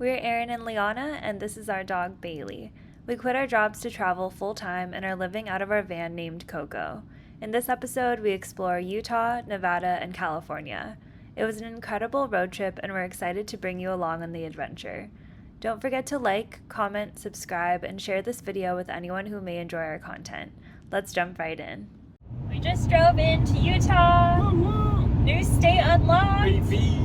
We're Aaron and Liana, and this is our dog Bailey. We quit our jobs to travel full-time and are living out of our van named Coco. In this episode, we explore Utah, Nevada, and California. It was an incredible road trip, and we're excited to bring you along on the adventure. Don't forget to like, comment, subscribe, and share this video with anyone who may enjoy our content. Let's jump right in. We just drove into Utah. Woo-hoo. New state unlocked. Baby.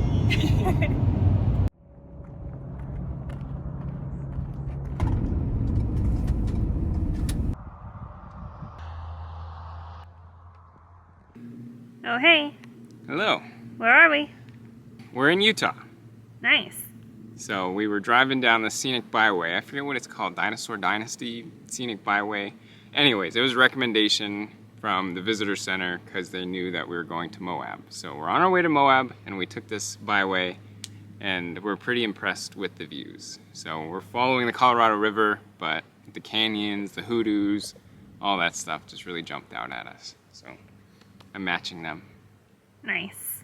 Oh, hey. Hello. Where are we? We're in Utah. Nice. So we were driving down the Scenic Byway. I forget what it's called, Dinosaur Dynasty Scenic Byway. Anyways, it was a recommendation from the visitor center because they knew that we were going to Moab. So we're on our way to Moab and we took this byway and we're pretty impressed with the views. So we're following the Colorado River, but the canyons, the hoodoos, all that stuff just really jumped out at us. So I'm matching them. Nice.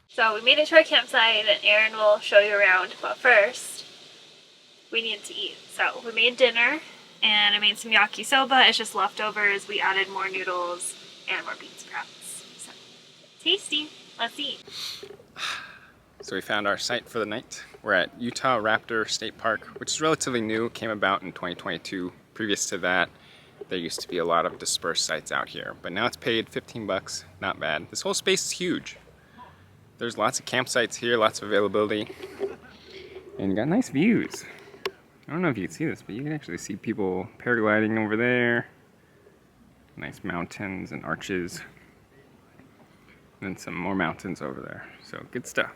So we made it to our campsite and Aaron will show you around, but first we need to eat. So we made dinner and I made some yakisoba. It's just leftovers. We added more noodles and more bean sprouts. So tasty. Let's eat. So we found our site for the night. We're at Utahraptor State Park, which is relatively new. It came about in 2022. Previous to that, there used to be a lot of dispersed sites out here, but now it's paid 15 bucks. Not bad. This whole space is huge. There's lots of campsites here, lots of availability, and you got nice views. I don't know if you can see this, but you can actually see people paragliding over there. Nice mountains and arches, and then some more mountains over there. So good stuff.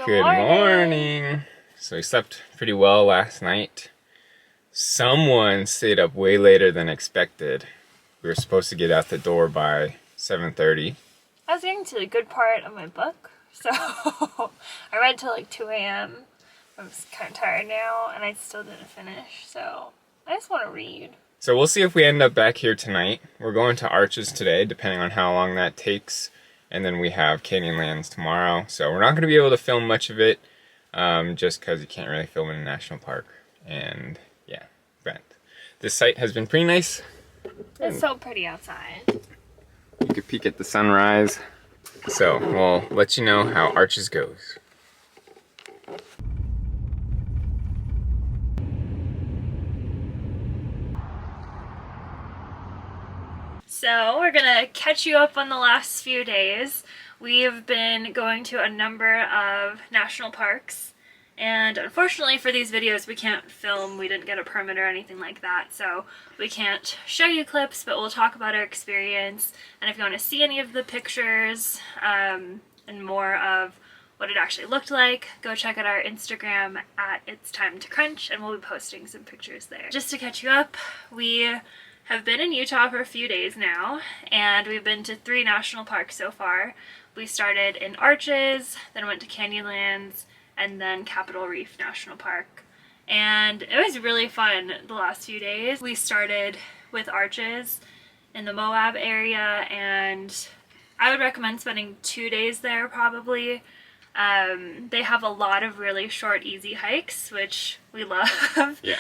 Good morning. So we slept pretty well last night. Someone stayed up way later than expected. We were supposed to get out the door by 7:30. I was getting to the good part of my book, so I read till like 2 a.m. I was kind of tired now, and I still didn't finish, so I just want to read. So we'll see if we end up back here tonight. We're going to Arches today, depending on how long that takes. And then we have Canyonlands tomorrow. So we're not going to be able to film much of it, just because you can't really film in a national park. And yeah, but this site has been pretty nice. It's so pretty outside. You could peek at the sunrise. So we'll let you know how Arches goes. So we're gonna catch you up on the last few days. We've been going to a number of national parks, and unfortunately for these videos we can't film. We didn't get a permit or anything like that, so we can't show you clips, but we'll talk about our experience. And if you want to see any of the pictures and more of what it actually looked like, go check out our Instagram at It's Time to Crunch, and we'll be posting some pictures there. Just to catch you up, we have been in Utah for a few days now, and we've been to 3 national parks so far. We started in Arches, then went to Canyonlands, and then Capitol Reef National Park. And it was really fun the last few days. We started with Arches in the Moab area, and I would recommend spending 2 days there probably. They have a lot of really short, easy hikes, which we love. Yeah.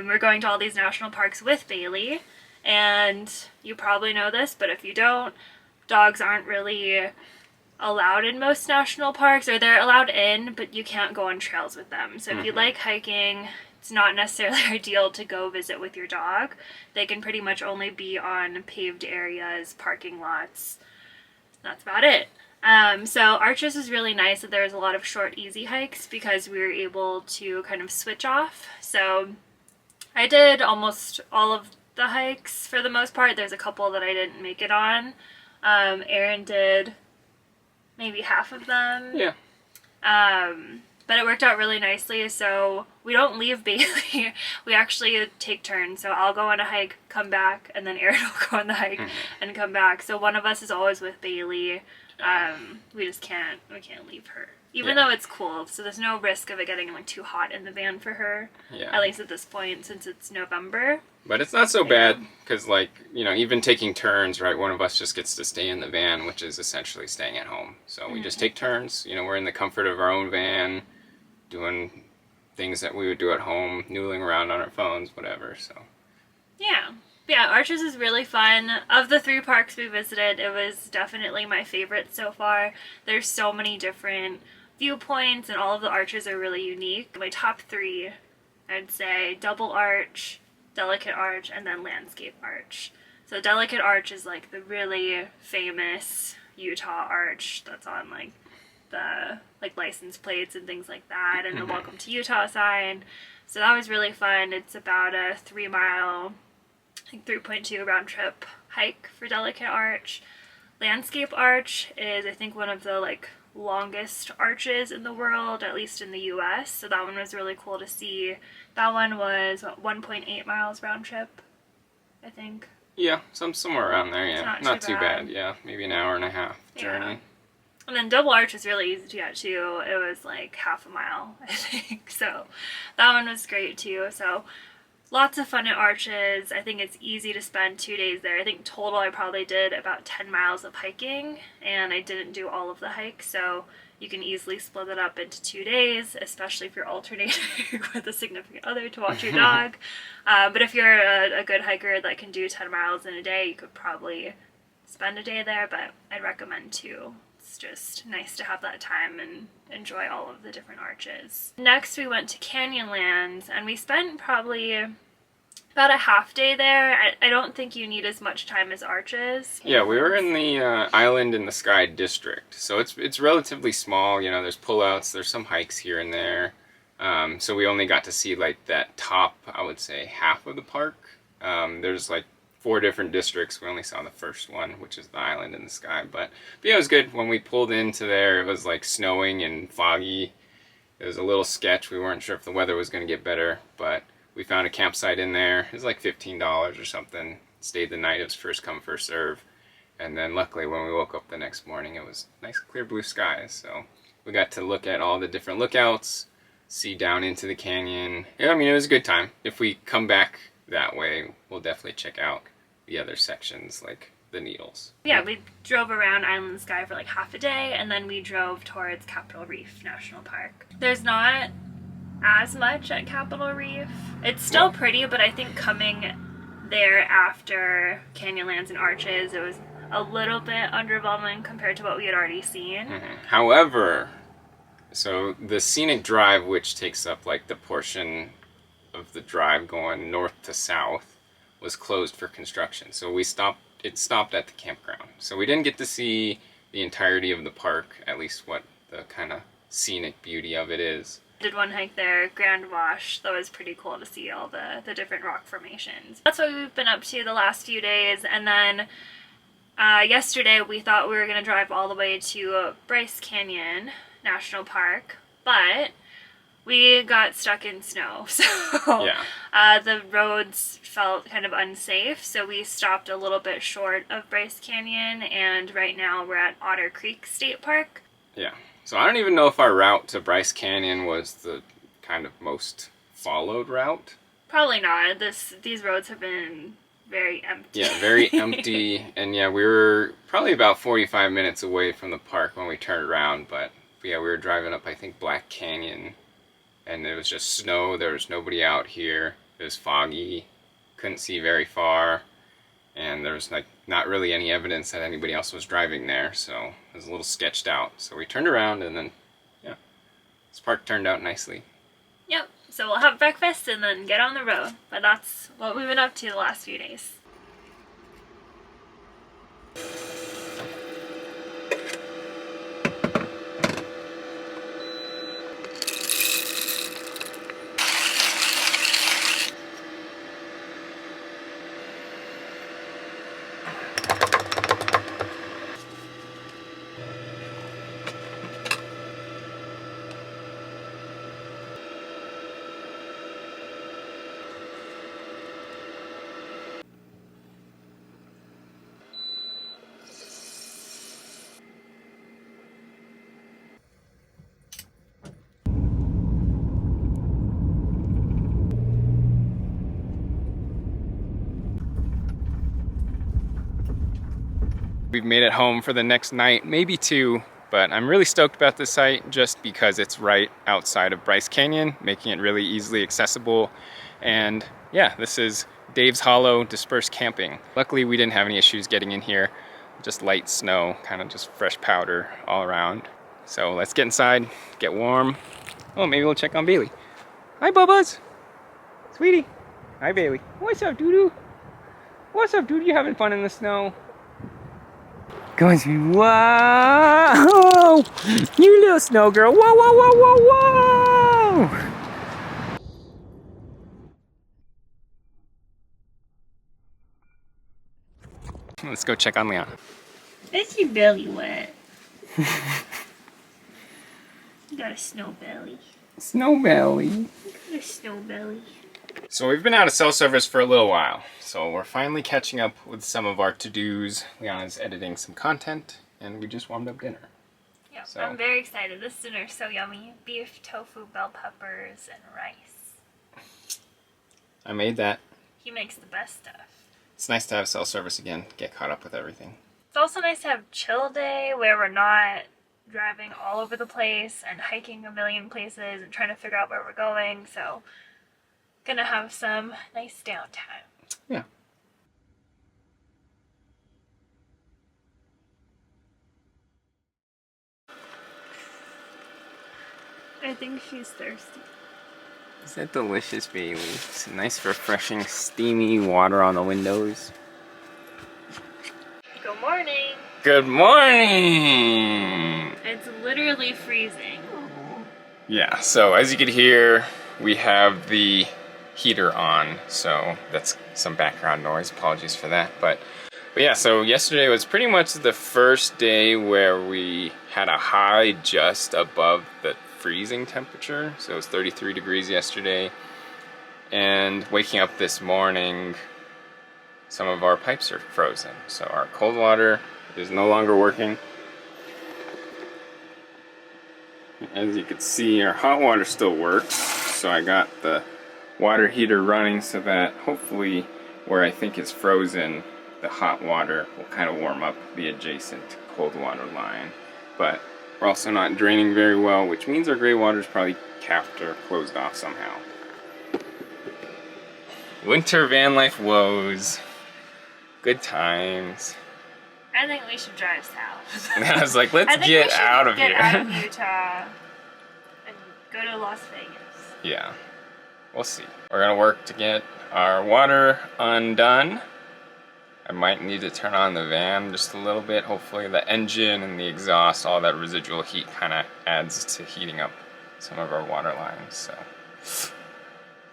We're going to all these national parks with Bailey, and you probably know this, but if you don't, dogs aren't really allowed in most national parks, or they're allowed in, but you can't go on trails with them. So if you like hiking, it's not necessarily ideal to go visit with your dog. They can pretty much only be on paved areas, parking lots. That's about it. So Arches was really nice that there was a lot of short, easy hikes because we were able to kind of switch off. So I did almost all of the hikes for the most part. There's a couple that I didn't make it on. Aaron did maybe half of them. Yeah. But it worked out really nicely, so we don't leave Bailey. We actually take turns. So I'll go on a hike, come back, and then Aaron will go on the hike and come back. So one of us is always with Bailey. we just can't leave her. Even Yeah. though it's cool, so there's no risk of it getting like too hot in the van for her. Yeah. At least at this point, since it's November. But it's not so bad because, like, you know, even taking turns, right? One of us just gets to stay in the van, which is essentially staying at home. So we just take turns. You know, we're in the comfort of our own van, doing things that we would do at home, noodling around on our phones, whatever. So Yeah, Arches is really fun. Of the 3 parks we visited, it was definitely my favorite so far. There's so many different viewpoints, and all of the arches are really unique. My top 3, I'd say Double Arch, Delicate Arch, and then Landscape Arch. So Delicate Arch is like the really famous Utah arch that's on like the license plates and things like that, and the Welcome to Utah sign. So that was really fun. It's about a 3-mile, I think 3.2 round trip hike for Delicate Arch. Landscape Arch is, I think, one of the like longest arches in the world, at least in the US. So that one was really cool to see. That one was 1.8 miles round trip, I think. yeah, somewhere around there. Yeah, It's not too bad. Yeah, maybe an hour and a half journey. Yeah. And then Double Arch is really easy to get to. It was like half a mile, I think. So that one was great too. So lots of fun at Arches. I think it's easy to spend 2 days there. I think total I probably did about 10 miles of hiking, and I didn't do all of the hike, so you can easily split it up into 2 days, especially if you're alternating with a significant other to watch your dog. But if you're a good hiker that can do 10 miles in a day, you could probably spend a day there, but I'd recommend 2. It's just nice to have that time and enjoy all of the different arches. Next we went to Canyonlands, and we spent probably about a half day there. I don't think you need as much time as Arches. Yeah, we were in the Island in the Sky district, so it's relatively small. You know, there's pullouts, there's some hikes here and there. So we only got to see like that top, I would say, half of the park. There's like 4 different districts. We only saw the first one, which is the Island in the Sky. But yeah, it was good. When we pulled into there, it was like snowing and foggy. It was a little sketch. We weren't sure if the weather was going to get better, but we found a campsite in there. It was like $15 or something. Stayed the night. It was first come, first serve. And then luckily when we woke up the next morning, it was nice clear blue skies. So we got to look at all the different lookouts, see down into the canyon. Yeah, I mean, it was a good time. If we come back that way, we'll definitely check out the other sections like the Needles. Yeah, we drove around Island in the Sky for like half a day, and then we drove towards Capitol Reef National Park. There's not as much at Capitol Reef. It's still pretty, but I think coming there after Canyonlands and Arches, it was a little bit underwhelming compared to what we had already seen. However, so the Scenic Drive, which takes up like the portion of the drive going north to south, was closed for construction. So it stopped at the campground. So we didn't get to see the entirety of the park, at least what the kind of scenic beauty of it is. Did one hike there, Grand Wash. That was pretty cool to see all the different rock formations. That's what we've been up to the last few days. And then yesterday we thought we were going to drive all the way to Bryce Canyon National Park, but we got stuck in snow, so the roads felt kind of unsafe, so we stopped a little bit short of Bryce Canyon, and right now we're at Otter Creek State Park. Yeah, so I don't even know if our route to Bryce Canyon was the kind of most followed route. Probably not. These roads have been very empty. Yeah, very empty, and yeah, we were probably about 45 minutes away from the park when we turned around, but yeah, we were driving up, I think, Black Canyon, and it was just snow. There was nobody out here. It was foggy. Couldn't see very far. And there was like not really any evidence that anybody else was driving there. So it was a little sketched out. So we turned around and then, yeah, this park turned out nicely. Yep. So we'll have breakfast and then get on the road. But that's what we've been up to the last few days. we've made it home for the next night, maybe 2, but I'm really stoked about this site just because it's right outside of Bryce Canyon, making it really easily accessible. And yeah, this is Dave's Hollow Dispersed camping. Luckily we didn't have any issues getting in here, just light snow, kind of just fresh powder all around. So let's get inside, get warm. Oh, maybe we'll check on Bailey. Hi, Bubba's. Sweetie. Hi, Bailey. What's up, doo-doo? What's up, dude? You having fun in the snow? Go on, sweetie. Whoa! You little snow girl. Whoa, whoa, whoa, whoa, whoa! Let's go check on Liana. Is your belly wet? You got a snow belly. Snow belly. You got a snow belly. So we've been out of cell service for a little while. So we're finally catching up with some of our to-dos. Liana's editing some content, and we just warmed up dinner. Yeah, So. I'm very excited. This dinner is so yummy. Beef, tofu, bell peppers, and rice. I made that. He makes the best stuff. It's nice to have cell service again, get caught up with everything. It's also nice to have chill day where we're not driving all over the place and hiking a million places and trying to figure out where we're going. So, gonna have some nice downtime. Yeah. I think she's thirsty. Is that delicious, Bailey? It's nice, refreshing, steamy water on the windows. Good morning. Good morning! It's literally freezing. Yeah, so as you can hear, we have the heater on, so that's some background noise. Apologies for that. But yeah, so yesterday was pretty much the first day where we had a high just above the freezing temperature. So it was 33 degrees yesterday. And waking up this morning, some of our pipes are frozen. So our cold water is no longer working. As you can see, our hot water still works. So I got the water heater running so that hopefully where I think it's frozen, the hot water will kind of warm up the adjacent cold water line. But we're also not draining very well, which means our gray water is probably capped or closed off somehow. Winter van life woes. Good times. I think we should drive south. And I was like, let's get out of here. Get out of Utah and go to Las Vegas. Yeah, we'll see. We're gonna work to get our water undone. I might need to turn on the van just a little bit. Hopefully the engine and the exhaust, all that residual heat kind of adds to heating up some of our water lines. So,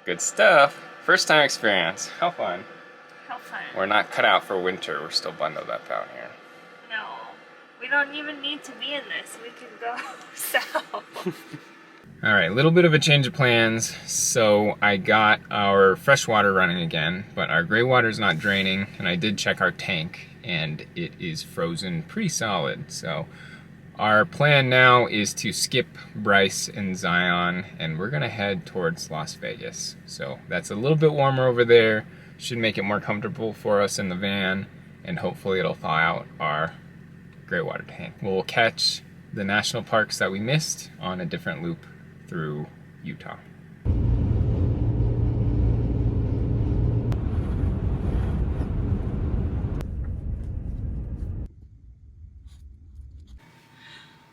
good stuff. First time experience. How fun. How fun. We're not cut out for winter. We're still bundled up out here. No, we don't even need to be in this. We can go south. All right, a little bit of a change of plans. So I got our fresh water running again, but our gray water is not draining, and I did check our tank, and it is frozen pretty solid. So our plan now is to skip Bryce and Zion, and we're gonna head towards Las Vegas. So that's a little bit warmer over there, should make it more comfortable for us in the van, and hopefully it'll thaw out our gray water tank. We'll catch the national parks that we missed on a different loop through Utah.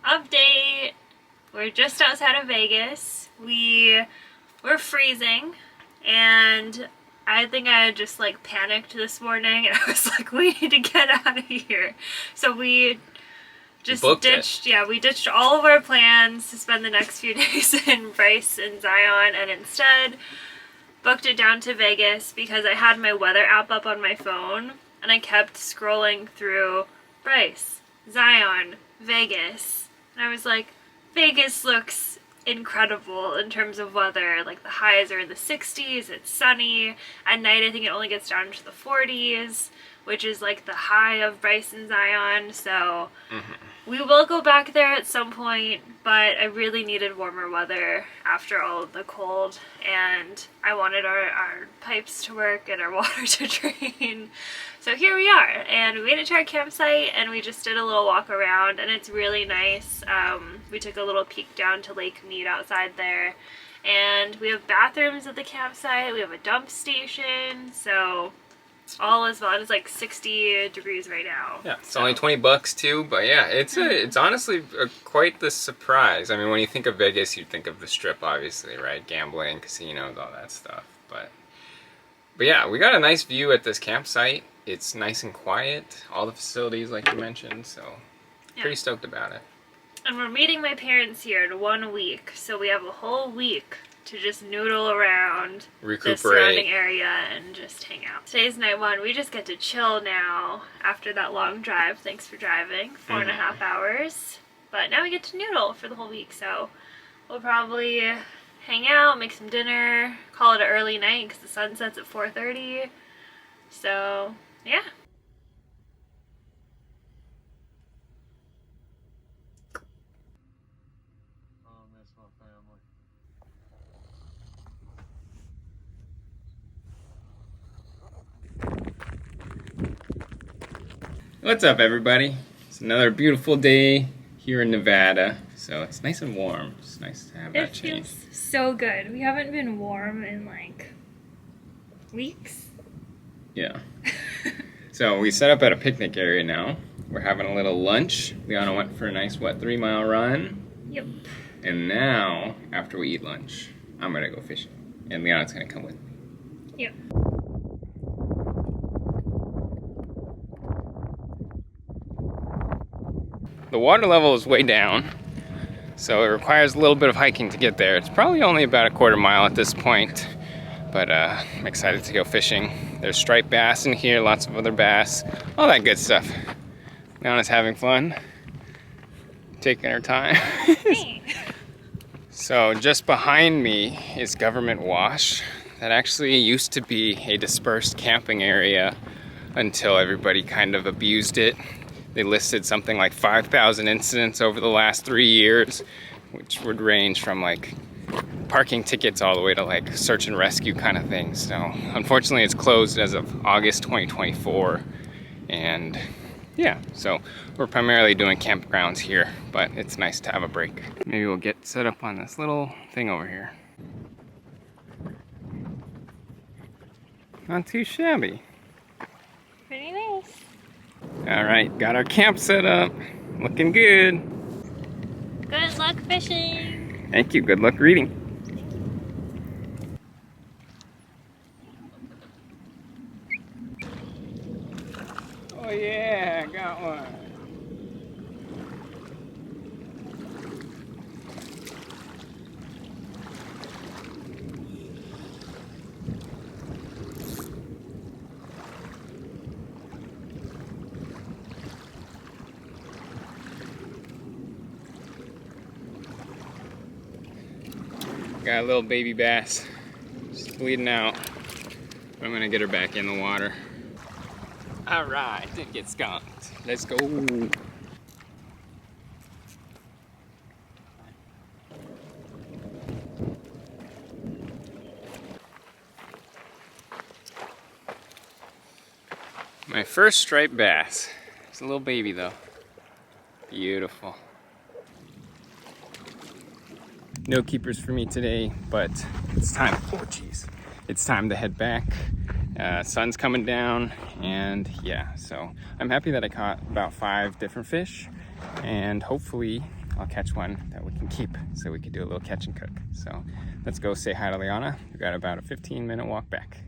Update. We're just outside of Vegas. We were freezing, and I think I had just like panicked this morning, and I was like, we need to get out of here. So we just ditched, yeah, we ditched all of our plans to spend the next few days in Bryce and Zion, and instead booked it down to Vegas because I had my weather app up on my phone, and I kept scrolling through Bryce, Zion, Vegas, and I was like, Vegas looks incredible in terms of weather. Like the highs are in the 60s, it's sunny. At night I think it only gets down to the 40s. which is like the high of Bryce and Zion. So we will go back there at some point, but I really needed warmer weather after all of the cold, and I wanted our pipes to work and our water to drain. So here we are, and we made it to our campsite, and we just did a little walk around, and it's really nice. We took a little peek down to Lake Mead outside there, and we have bathrooms at the campsite. We have a dump station, so all is well. It's like 60 degrees right now. Yeah, it's only $20 too, but yeah, it's honestly quite the surprise. I mean, when you think of Vegas, you'd think of the Strip, obviously, right? Gambling, casinos, all that stuff. But yeah, we got a nice view at this campsite. It's nice and quiet. All the facilities, like you mentioned, so pretty stoked about it. And we're meeting my parents here in 1 week, so we have a whole week to just noodle around the surrounding area and just hang out. Today's night one. We just get to chill now after that long drive. Thanks for driving. 4.5 hours. But now we get to noodle for the whole week, so we'll probably hang out, make some dinner, call it an early night because the sun sets at 4:30. So, yeah. What's up, everybody? It's another beautiful day here in Nevada, so it's nice and warm. It's nice to have that change. It feels so good. We haven't been warm in like weeks. Yeah. So we set up at a picnic area now. We're having a little lunch. Liana went for a nice, 3-mile run? Yep. And now, after we eat lunch, I'm gonna go fishing. And Liana's gonna come with me. Yep. The water level is way down, so it requires a little bit of hiking to get there. It's probably only about a 1/4 mile at this point, but I'm excited to go fishing. There's striped bass in here, lots of other bass, all that good stuff. Liana's having fun, taking her time. So just behind me is Government Wash. That actually used to be a dispersed camping area until everybody kind of abused it. They listed something like 5,000 incidents over the last 3 years, which would range from like parking tickets all the way to like search and rescue kind of things. So unfortunately it's closed as of August 2024. And yeah, so we're primarily doing campgrounds here, but it's nice to have a break. Maybe we'll get set up on this little thing over here. Not too shabby. Pretty nice. All right, got our camp set up. Looking good. Good luck fishing. Thank you, good luck reading. Oh yeah, got one. Got a little baby bass, just bleeding out. I'm gonna get her back in the water. All right, didn't get skunked. Let's go. My first striped bass. It's a little baby though. Beautiful. No keepers for me today, but it's time. Oh geez, it's time to head back. Sun's coming down, and yeah, so I'm happy that I caught about 5 different fish, and hopefully I'll catch one that we can keep so we can do a little catch and cook. So let's go say hi to Liana. We've got about a 15-minute walk back.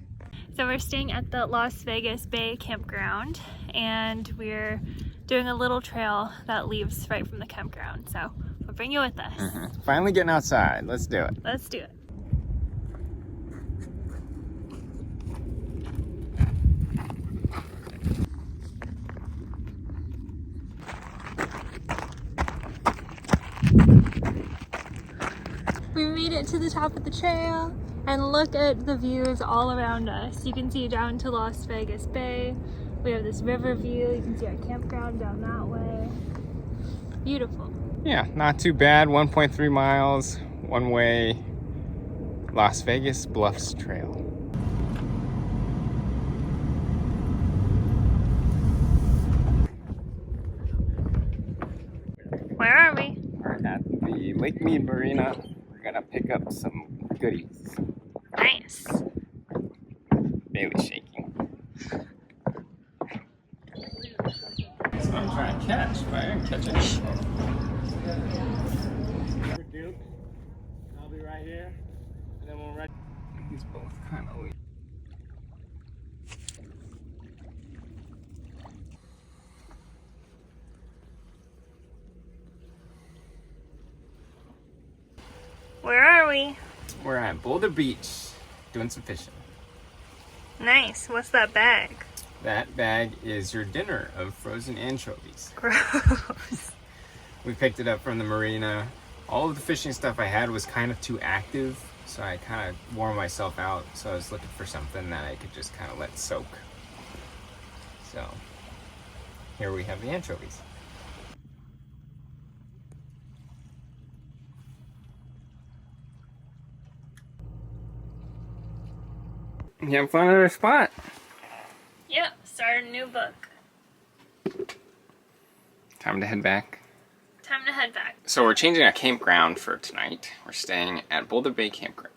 So we're staying at the Las Vegas Bay Campground, and we're doing a little trail that leaves right from the campground. So we'll bring you with us. Finally getting outside. Let's do it. Let's do it. We made it to the top of the trail, and look at the views all around us. You can see down to Las Vegas Bay, We have this river view. You can see our campground down that way. Beautiful. Yeah, not too bad. 1.3 miles, one way, Las Vegas Bluffs Trail. Where are we? We're at the Lake Mead Marina. We're gonna pick up some goodies. Nice. Bailey's shaking. That's what I'm trying to catch, but I didn't catch it. Duke, I'll be right here, and then we'll He's both kind of weak. Where are we? We're at Boulder Beach doing some fishing. Nice. What's that bag? That bag is your dinner of frozen anchovies. Gross. We picked it up from the marina. All of the fishing stuff I had was kind of too active, so I kind of wore myself out. So I was looking for something that I could just kind of let soak. So here we have the anchovies. You have fun at our spot. Yep, start a new book. Time to head back. Time to head back. So we're changing our campground for tonight. We're staying at Boulder Bay Campground.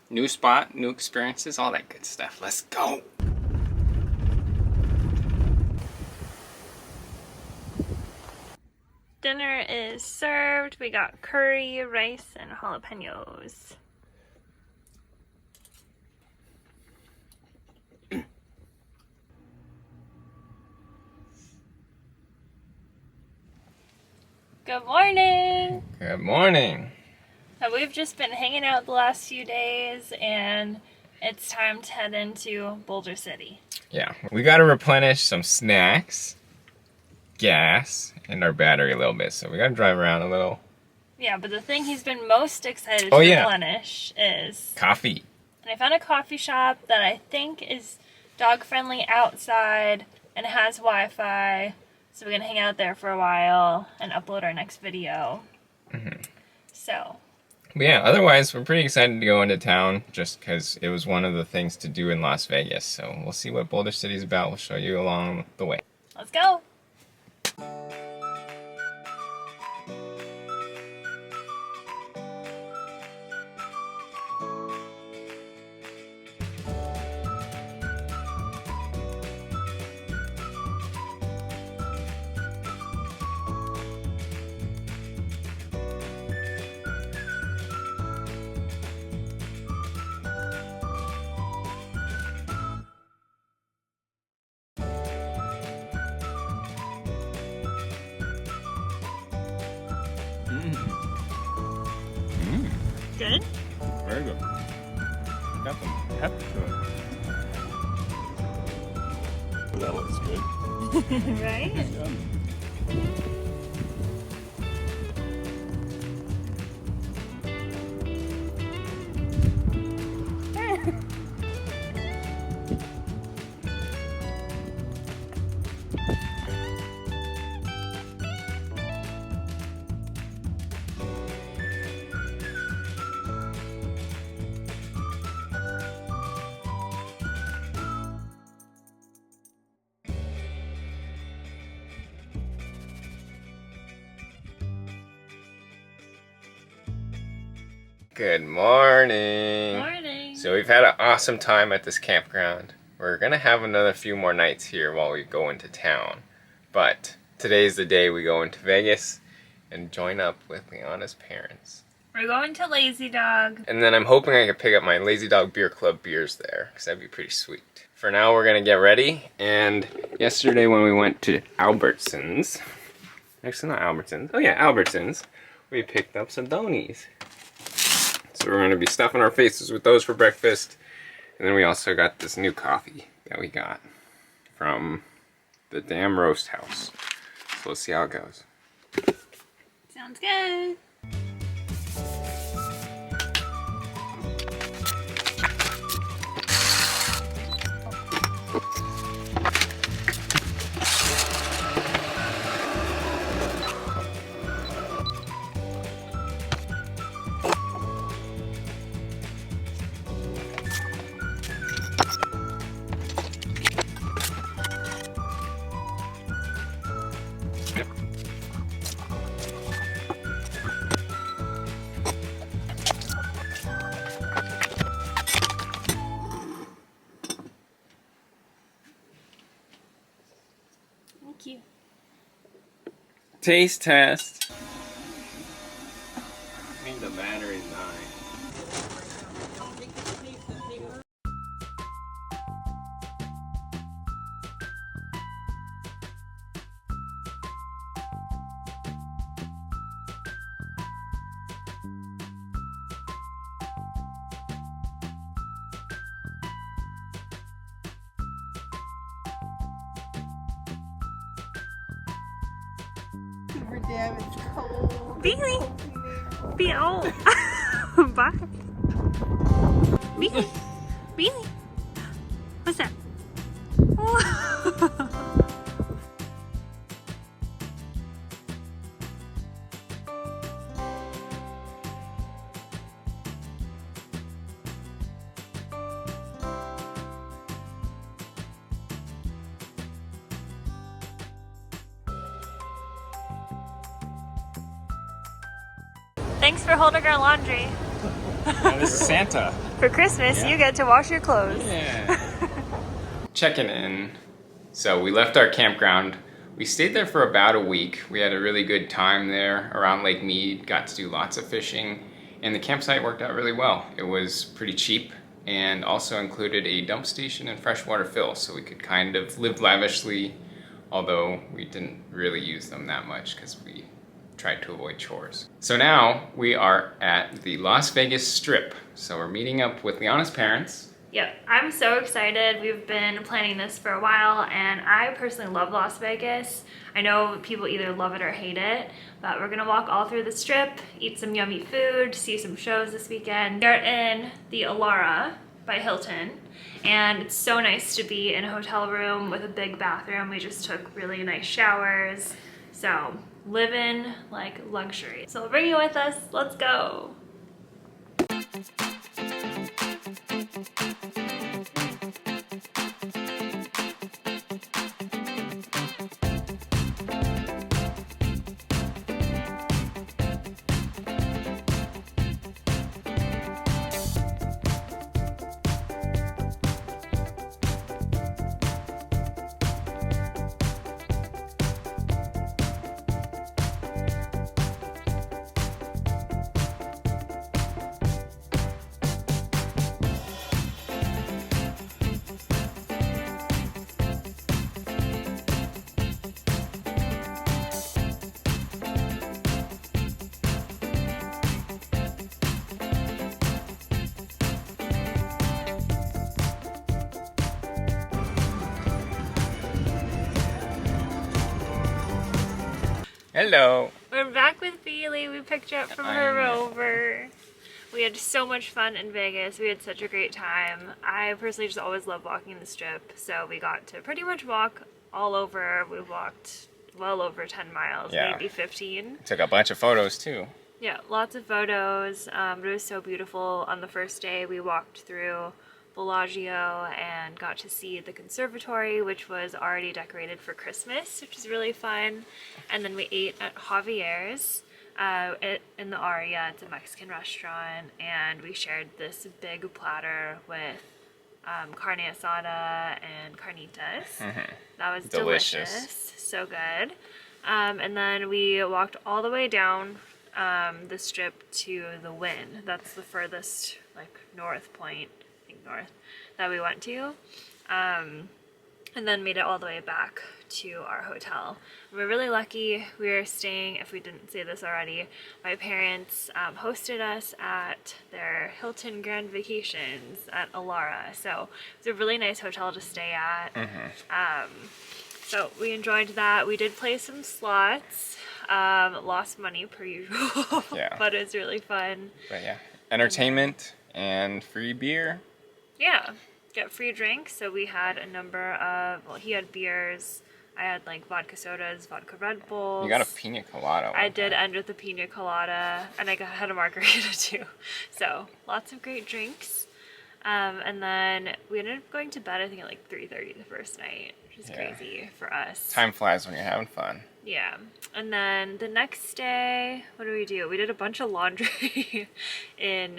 New spot, new experiences, all that good stuff. Let's go. Dinner is served. We got curry, rice, and jalapenos. Good morning! Good morning. So we've just been hanging out the last few days, and it's time to head into Boulder City. Yeah, we got to replenish some snacks, gas, and our battery a little bit. So we got to drive around a little. Yeah, but the thing he's been most excited to replenish is coffee. And I found a coffee shop that I think is dog friendly outside and has Wi-Fi. So we're gonna hang out there for a while and upload our next video. So. But yeah, otherwise we're pretty excited to go into town just because it was one of the things to do in Las Vegas. So we'll see what Boulder City is about. We'll show you along the way. Let's go. Good? Very good. Got some pepper to it. That looks good. Right? Good morning. Morning. So we've had an awesome time at this campground. We're gonna have another few more nights here while we go into town. But today's the day we go into Vegas and join up with Liana's parents. We're going to Lazy Dog. And then I'm hoping I can pick up my Lazy Dog Beer Club beers there, because that'd be pretty sweet. For now, we're gonna get ready. And yesterday when we went to Albertsons, actually not Albertsons, oh yeah, Albertsons, we picked up some Donies. So we're going to be stuffing our faces with those for breakfast. And then we also got this new coffee that we got from the Dam Roast House. So let's see how it goes. Sounds good. Thank you. Taste test. I think the battery's dying. Hoover Dam is cold. Beely! Be oh. Bye. Beely! Beely! What's that? Thanks for holding our laundry. This is Santa. For Christmas, you get to wash your clothes. Yeah. Checking in. So we left our campground. We stayed there for about a week. We had a really good time there around Lake Mead, got to do lots of fishing, and the campsite worked out really well. It was pretty cheap and also included a dump station and freshwater fill, so we could kind of live lavishly, although we didn't really use them that much because we tried to avoid chores. So now we are at the Las Vegas Strip. So we're meeting up with Liana's parents. Yep, I'm so excited. We've been planning this for a while, and I personally love Las Vegas. I know people either love it or hate it, but we're gonna walk all through the Strip, eat some yummy food, see some shows this weekend. We're in the Alara by Hilton, and it's so nice to be in a hotel room with a big bathroom. We just took really nice showers, so living like luxury. So we'll bring you with us. Let's go. Hello. We're back with Bailey. We picked you up from her rover. We had so much fun in Vegas. We had such a great time. I personally just always love walking the Strip, so we got to pretty much walk all over. We walked well over 10 miles, maybe 15. Took a bunch of photos too. Yeah, lots of photos. It was so beautiful. On the first day, we walked through Bellagio and got to see the conservatory, which was already decorated for Christmas, which was really fun. And then we ate at Javier's in the Aria. It's a Mexican restaurant, and we shared this big platter with carne asada and carnitas. That was delicious. So good. And then we walked all the way down the Strip to the Wynn. That's the furthest north point, I think north, that we went to. And then made it all the way back to our hotel. We're really lucky. We were staying, if we didn't say this already, my parents hosted us at their Hilton Grand Vacations at Alara. So it's a really nice hotel to stay at. So we enjoyed that. We did play some slots. Lost money per usual, but it was really fun. But yeah, entertainment and free beer. Yeah, get free drinks. So we had a number of, well, he had beers. I had vodka sodas, vodka Red Bulls. You got a pina colada. I did end with a pina colada, and I had a margarita too. So lots of great drinks. And then we ended up going to bed, I think at 3:30 the first night, which is Yeah. crazy for us. Time flies when you're having fun. Yeah. And then the next day, what did we do? We did a bunch of laundry in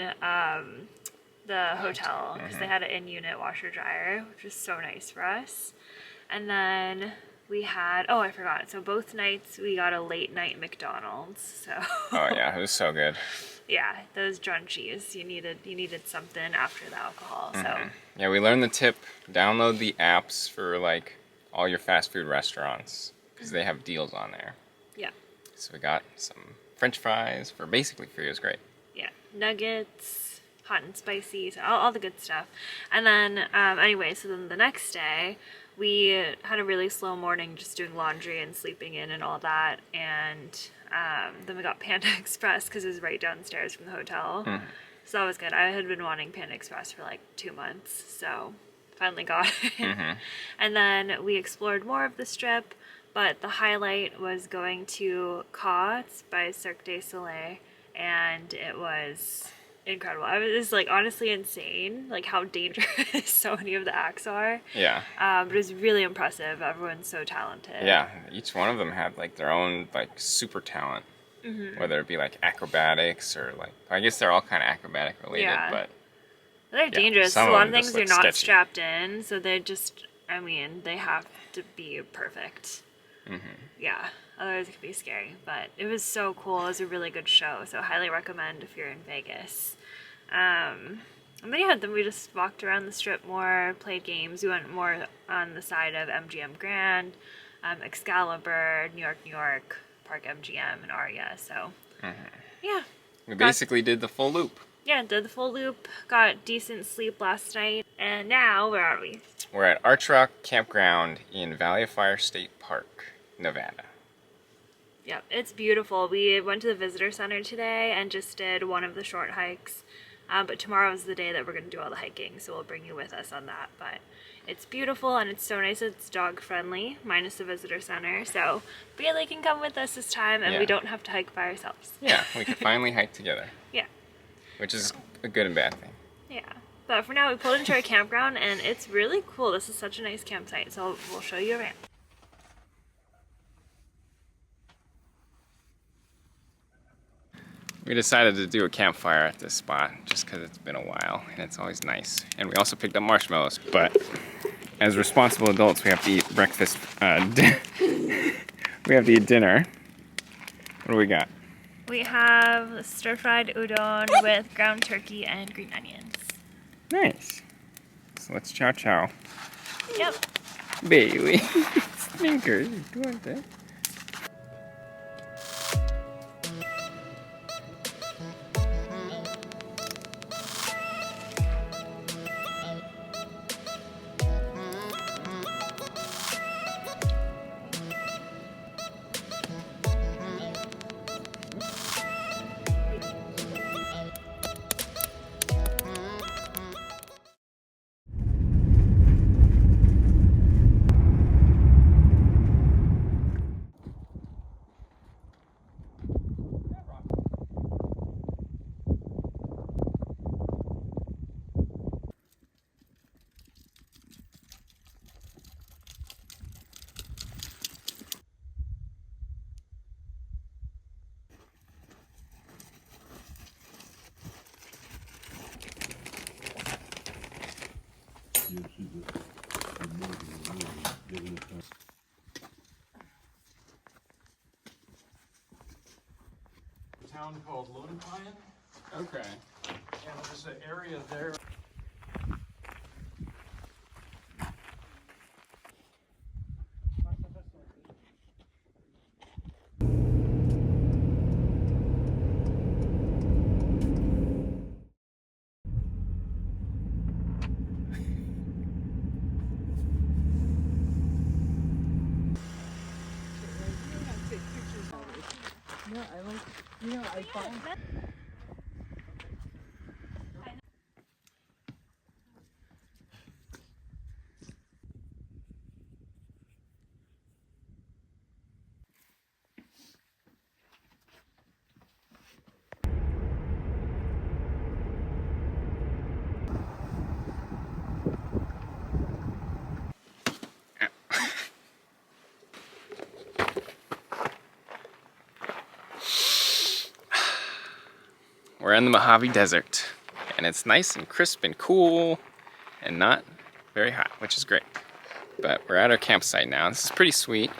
the hotel because they had an in-unit washer dryer, which was so nice for us. And then we had, oh, I forgot. So both nights we got a late night McDonald's. So Oh yeah, it was so good. yeah, those drunchies. You needed something after the alcohol. So Yeah, we learned the tip. Download the apps for like all your fast food restaurants because they have deals on there. yeah. So we got some French fries for basically free. It was great. Yeah, nuggets, hot and spicy, so all the good stuff. And then, anyway, so then the next day, we had a really slow morning just doing laundry and sleeping in and all that. And then we got Panda Express because it was right downstairs from the hotel. So that was good. I had been wanting Panda Express for like 2 months, so finally got it. And then we explored more of the strip, but the highlight was going to Cots by Cirque du Soleil, and it was incredible. I was like honestly insane, like how dangerous so many of the acts are. Yeah. But it was really impressive. Everyone's so talented. Yeah, each one of them had like their own like super talent. Whether it be like acrobatics or like, I guess they're all kind of acrobatic related, Yeah. but They're dangerous. some A of lot them of things just are look not sketchy. strapped in, so they just, I mean, they have to be perfect. Yeah, otherwise it could be scary. But it was so cool. It was a really good show, so highly recommend if you're in Vegas. And then yeah, then we just walked around the strip more, played games. We went more on the side of MGM Grand, Excalibur, New York, Park MGM, and Aria. So yeah. we basically did the full loop. Yeah, did the full loop, got decent sleep last night, and now, where are we? We're at Arch Rock Campground in Valley of Fire State Park, Nevada. Yep, it's beautiful. We went to the visitor center today and just did one of the short hikes, but tomorrow is the day that we're going to do all the hiking, so we'll bring you with us on that. But it's beautiful and it's so nice. It's dog friendly, minus the visitor center, so Bailey can come with us this time, and Yeah. we don't have to hike by ourselves. Yeah, we could finally hike together, Yeah. which is a good and bad thing. Yeah. But for now, we pulled into our campground, and it's really cool. This is such a nice campsite, so we'll show you around. We decided to do a campfire at this spot just because it's been a while and it's always nice. And we also picked up marshmallows, but as responsible adults, we have to eat breakfast. We have to eat dinner. What do we got? We have stir-fried udon with ground turkey and green onions. Nice. So let's chow chow. Yep. Bailey. Sninkers. You want that? Town called Lone Pine, Okay. and there's an area there. No, I like, you know, I found. We're in the Mojave Desert, and it's nice and crisp and cool and not very hot, which is great. But we're at our campsite now. This is pretty sweet.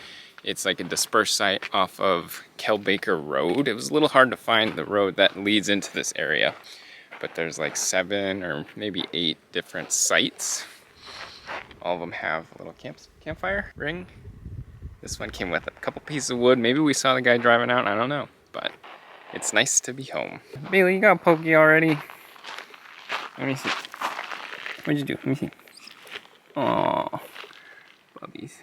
It's like a dispersed site off of Kelbaker Road. It was a little hard to find the road that leads into this area, but there's like 7 or maybe 8 different sites. All of them have a little campfire ring. This one came with a couple pieces of wood. Maybe we saw the guy driving out, I don't know, but it's nice to be home. Bailey, you got pokey already? Let me see. What'd you do? Let me see. Aww. Bubbies.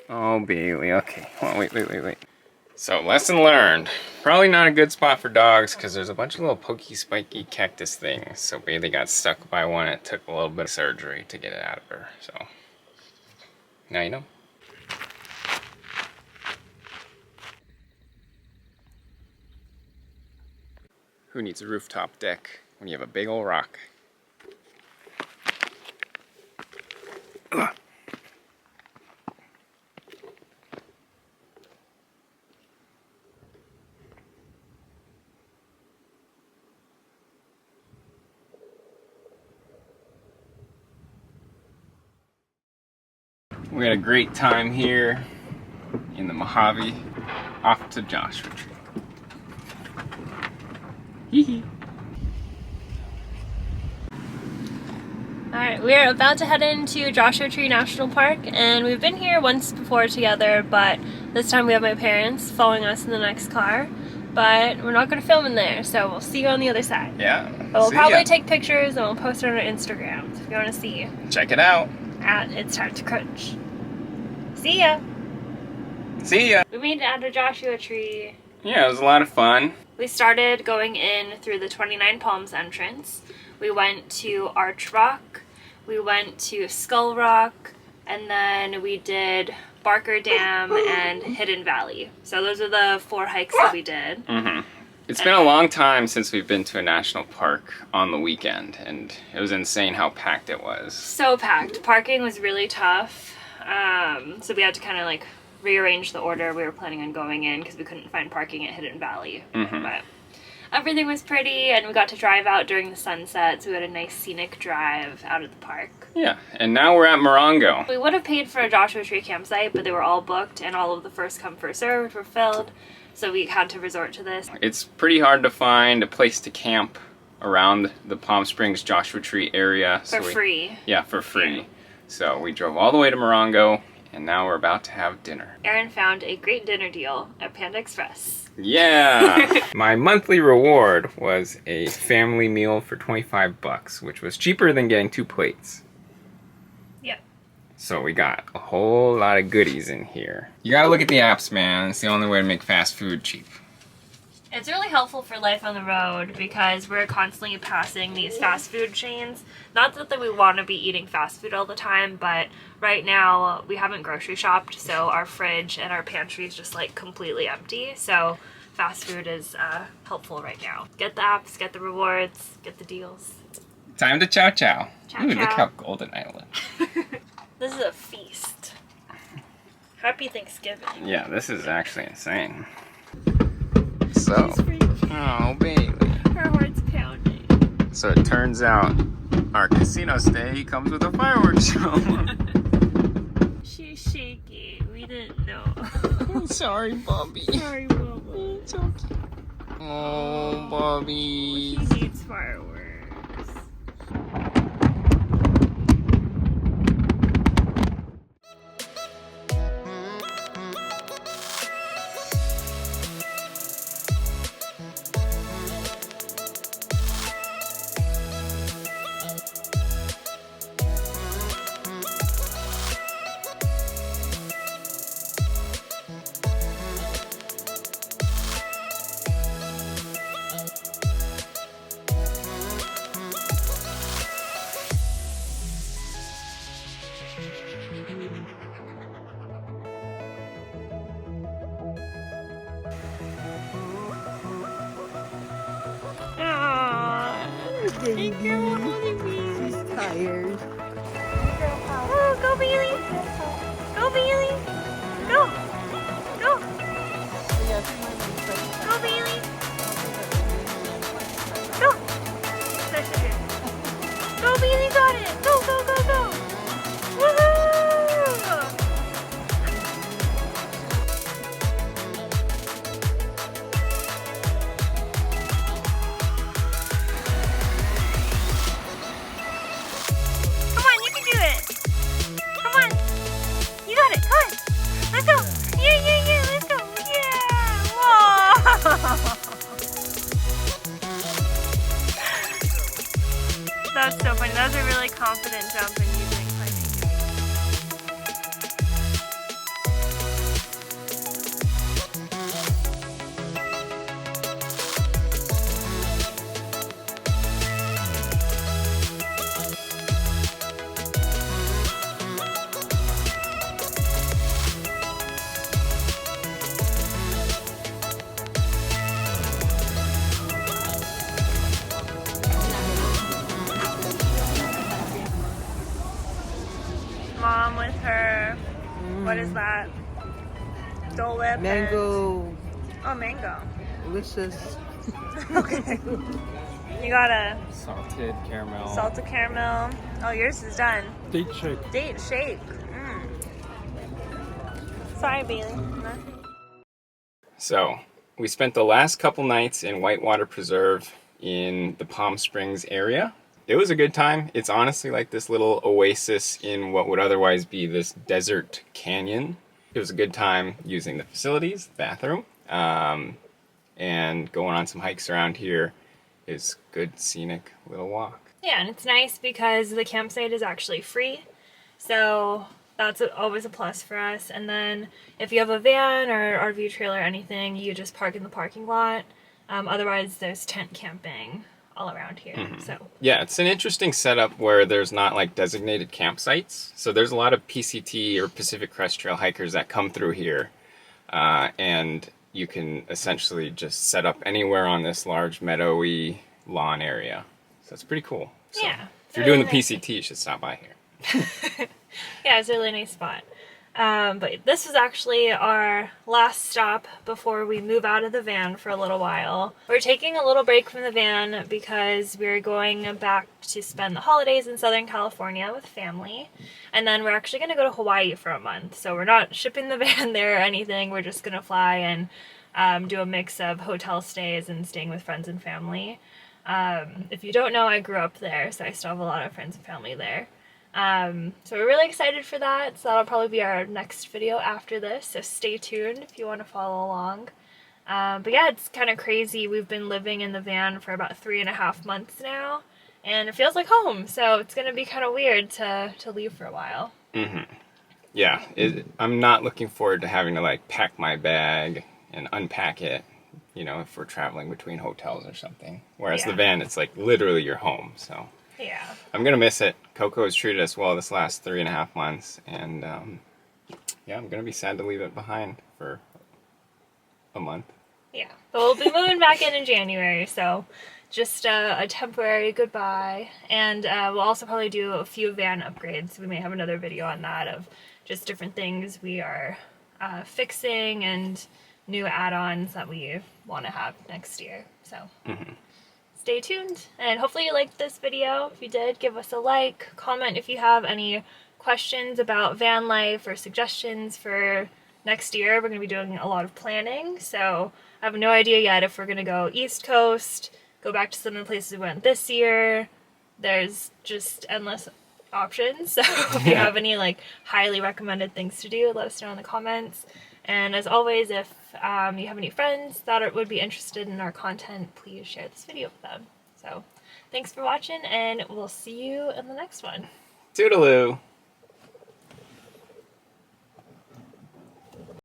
Oh, Bailey. Okay. Hold on, wait. So, lesson learned. Probably not a good spot for dogs because there's a bunch of little pokey, spiky cactus things. So Bailey got stuck by one. It took a little bit of surgery to get it out of her. So, now you know. Who needs a rooftop deck when you have a big old rock? Ugh. We had a great time here in the Mojave, off to Joshua Tree. Hee. Alright, we're about to head into Joshua Tree National Park, and we've been here once before together, but this time we have my parents following us in the next car. But we're not going to film in there, so we'll see you on the other side. Yeah. But we'll probably take pictures and we'll post it on our Instagram, so if you want to see. Check it out. At It's Time to Crunch. See ya! See ya! We made it out of Joshua Tree. Yeah, it was a lot of fun. We started going in through the 29 Palms entrance. We went to Arch Rock, we went to Skull Rock, and then we did Barker Dam and Hidden Valley. So those are the 4 hikes that we did. Mm-hmm. It's been a long time since we've been to a national park on the weekend, and it was insane how packed it was. So packed. Parking was really tough. So we had to kind of like rearrange the order we were planning on going in because we couldn't find parking at Hidden Valley. Mm-hmm. But everything was pretty, and we got to drive out during the sunset, so we had a nice scenic drive out of the park. Yeah, and now we're at Morongo. We would have paid for a Joshua Tree campsite, but they were all booked, and all of the first come, first served were filled, so we had to resort to this. It's pretty hard to find a place to camp around the Palm Springs Joshua Tree area. For free. Yeah, for free. Yeah. So we drove all the way to Morongo, and now we're about to have dinner. Aaron found a great dinner deal at Panda Express. Yeah! My monthly reward was a family meal for $25, which was cheaper than getting 2 plates. Yep. So we got a whole lot of goodies in here. You gotta look at the apps, man. It's the only way to make fast food cheap. It's really helpful for life on the road because we're constantly passing these fast food chains. Not that we want to be eating fast food all the time, but right now we haven't grocery shopped, so our fridge and our pantry is just like completely empty. So fast food is helpful right now. Get the apps, get the rewards, get the deals. Time to chow chow. Ooh, look how golden I look. This is a feast. Happy Thanksgiving. Yeah, this is actually insane. So, oh baby, her heart's pounding. So it turns out our casino stay comes with a fireworks show. She's shaking. We didn't know. I'm sorry, Bobby. Sorry, Bobby. It's okay. Oh, Bobby. She needs fireworks. Baby. She's tired. Oh, go Bailey! Go Bailey! Go! Go! Go Bailey! That was so funny. That was a really confident jump in using climbing. Mom with her, what is that? Dole Whip. Mango. Oh, mango. Delicious. Okay. You got a Salted caramel. salted caramel. Oh, yours is done. Date shake. Date shake. Sorry, Bailey. So, we spent the last couple nights in Whitewater Preserve in the Palm Springs area. It was a good time. It's honestly like this little oasis in what would otherwise be this desert canyon. It was a good time using the facilities, the bathroom, and going on some hikes around here is good scenic little walk. Yeah, and it's nice because the campsite is actually free. So that's always a plus for us. And then if you have a van or RV trailer or anything, you just park in the parking lot. Otherwise, there's tent camping all around here. So Yeah, it's an interesting setup where there's not like designated campsites. So there's a lot of PCT or Pacific Crest Trail hikers that come through here. And you can essentially just set up anywhere on this large meadowy lawn area. So it's pretty cool. So yeah. if you're doing the PCT, you should stop by here. Yeah, it's a really nice spot. But this was actually our last stop before we move out of the van for a little while. We're taking a little break from the van because we're going back to spend the holidays in Southern California with family. And then we're actually going to go to Hawaii for a month. So we're not shipping the van there or anything. We're just going to fly and do a mix of hotel stays and staying with friends and family. If you don't know, I grew up there, so I still have a lot of friends and family there. So we're really excited for that. So that'll probably be our next video after this. So stay tuned if you want to follow along. But yeah, it's kind of crazy. We've been living in the van for about 3.5 months now, and it feels like home. So it's going to be kind of weird to leave for a while. Yeah, I'm not looking forward to having to like pack my bag and unpack it, you know, if we're traveling between hotels or something. Whereas the van, it's like literally your home, so. Yeah. I'm gonna miss it. Coco has treated us well this last 3.5 months, and yeah, I'm gonna be sad to leave it behind for a month. Yeah, but we'll be moving back in January, so just a temporary goodbye. And we'll also probably do a few van upgrades. We may have another video on that of just different things we are fixing and new add-ons that we want to have next year. So. Stay tuned, and hopefully you liked this video. If you did, give us a like, comment if you have any questions about van life or suggestions for next year. We're going to be doing a lot of planning, so I have no idea yet if we're going to go East Coast, go back to some of the places we went this year. There's just endless options, so if you have any like highly recommended things to do, let us know in the comments. And as always, if you have any friends that would be interested in our content, please share this video with them. So thanks for watching, and we'll see you in the next one. Toodaloo!